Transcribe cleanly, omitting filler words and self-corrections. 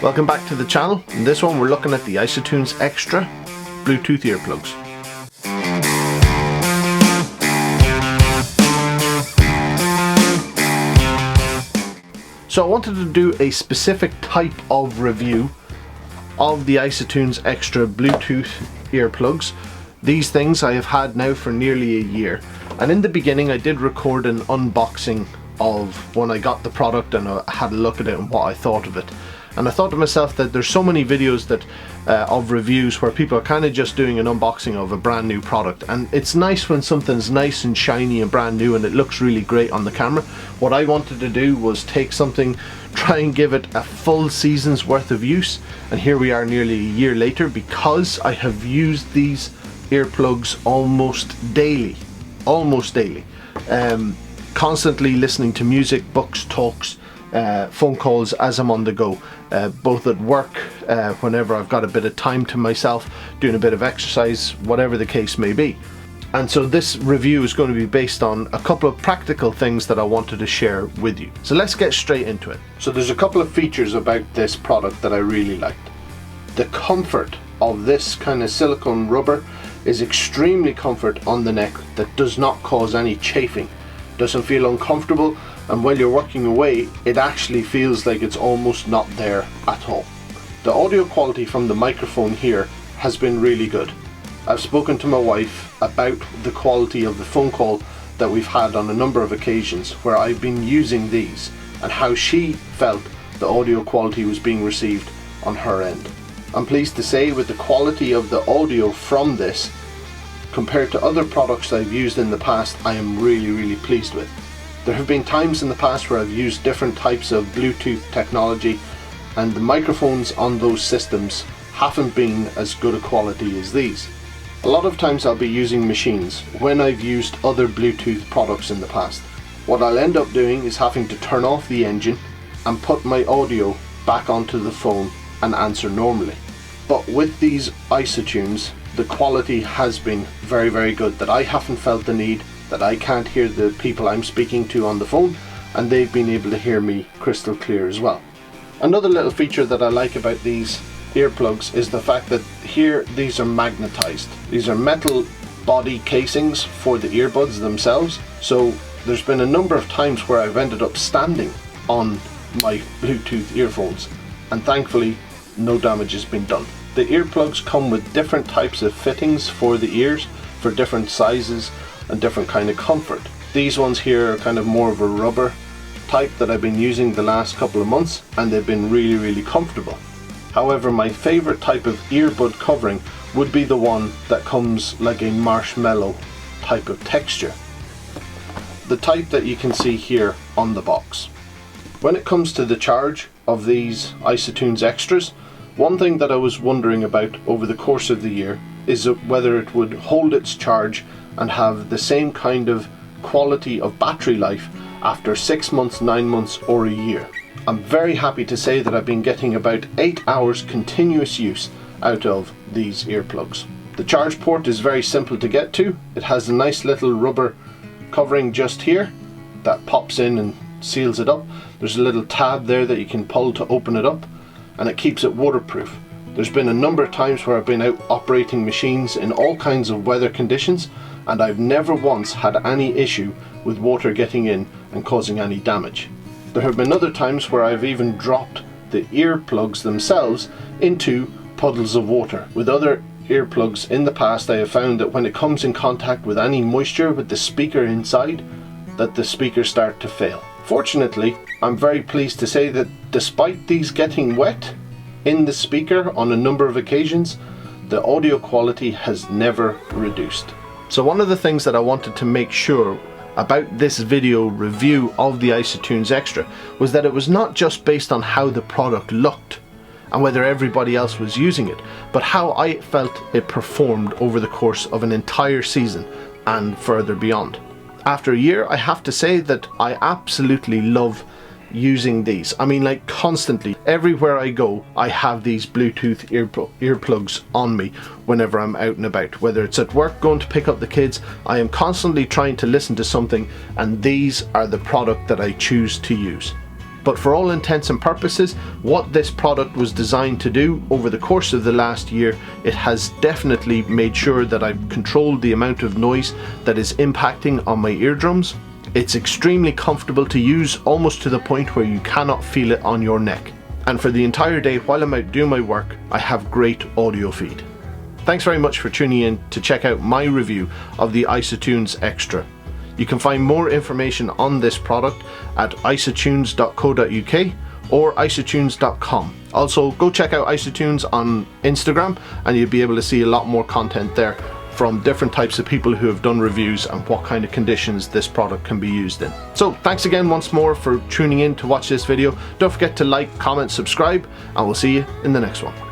Welcome back to the channel. In this one we're looking at the Isotunes Xtra Bluetooth earplugs. So I wanted to do a specific type of review of the Isotunes Xtra Bluetooth earplugs. These things I have had now for nearly a year, and in the beginning I did record an unboxing of when I got the product and I had a look at it and what I thought of it. And I thought to myself that there's so many videos that of reviews where people are kind of just doing an unboxing of a brand new product, and it's nice when something's nice and shiny and brand new and it looks really great on the camera. What I wanted to do was take something, try and give it a full season's worth of use, and here we are nearly a year later, because I have used these earplugs almost daily, constantly listening to music, books, talks, phone calls as I'm on the go, both at work, whenever I've got a bit of time to myself, doing a bit of exercise, whatever the case may be. And so this review is going to be based on a couple of practical things that I wanted to share with you. So let's get straight into it. So there's a couple of features about this product that I really liked. The comfort of this kind of silicone rubber is extremely comfort on the neck that does not cause any chafing, doesn't feel uncomfortable, and while you're working away it actually feels like it's almost not there at all. The audio quality from the microphone here has been really good. I've spoken to my wife about the quality of the phone call that we've had on a number of occasions where I've been using these, and how she felt the audio quality was being received on her end. I'm pleased to say, with the quality of the audio from this compared to other products I've used in the past, I am really pleased with. There have been times in the past where I've used different types of Bluetooth technology, and the microphones on those systems haven't been as good a quality as these. A lot of times I'll be using machines when I've used other Bluetooth products in the past. What I'll end up doing is having to turn off the engine and put my audio back onto the phone and answer normally. But with these Isotunes, the quality has been very good, that I haven't felt the need that I can't hear the people I'm speaking to on the phone, and they've been able to hear me crystal clear as well. Another little feature that I like about these earplugs is the fact that here these are magnetized. These are metal body casings for the earbuds themselves, so there's been a number of times where I've ended up standing on my Bluetooth earphones, and thankfully no damage has been done. The earplugs come with different types of fittings for the ears, for different sizes and different kind of comfort. These ones here are kind of more of a rubber type that I've been using the last couple of months, and they've been really comfortable. However, my favorite type of earbud covering would be the one that comes like a marshmallow type of texture, the type that you can see here on the box. When it comes to the charge of these Isotunes Xtras, one thing that I was wondering about over the course of the year is whether it would hold its charge and have the same kind of quality of battery life after 6 months, 9 months or a year. I'm very happy to say that I've been getting about 8 hours continuous use out of these earplugs. The charge port is very simple to get to. It has a nice little rubber covering just here that pops in and seals it up. There's a little tab there that you can pull to open it up, and it keeps it waterproof. There's been a number of times where I've been out operating machines in all kinds of weather conditions, and I've never once had any issue with water getting in and causing any damage. There have been other times where I've even dropped the earplugs themselves into puddles of water. With other earplugs in the past, I have found that when it comes in contact with any moisture with the speaker inside, that the speakers start to fail. Fortunately, I'm very pleased to say that despite these getting wet in the speaker on a number of occasions, the audio quality has never reduced. So one of the things that I wanted to make sure about this video review of the Isotunes Xtra was that it was not just based on how the product looked and whether everybody else was using it, but how I felt it performed over the course of an entire season and further beyond. After a year, I have to say that I absolutely love using these. I mean, like, constantly, everywhere I go, I have these Bluetooth earplugs on me whenever I'm out and about. Whether it's at work, going to pick up the kids, I am constantly trying to listen to something, and these are the product that I choose to use. But for all intents and purposes, what this product was designed to do over the course of the last year, it has definitely made sure that I've controlled the amount of noise that is impacting on my eardrums. It's extremely comfortable to use, almost to the point where you cannot feel it on your neck. And for the entire day while I'm out doing my work, I have great audio feed. Thanks very much for tuning in to check out my review of the Isotunes Xtra. You can find more information on this product at isotunes.co.uk or isotunes.com. Also, go check out Isotunes on Instagram and you'll be able to see a lot more content there from different types of people who have done reviews and what kind of conditions this product can be used in. So thanks again once more for tuning in to watch this video. Don't forget to like, comment, subscribe, and we'll see you in the next one.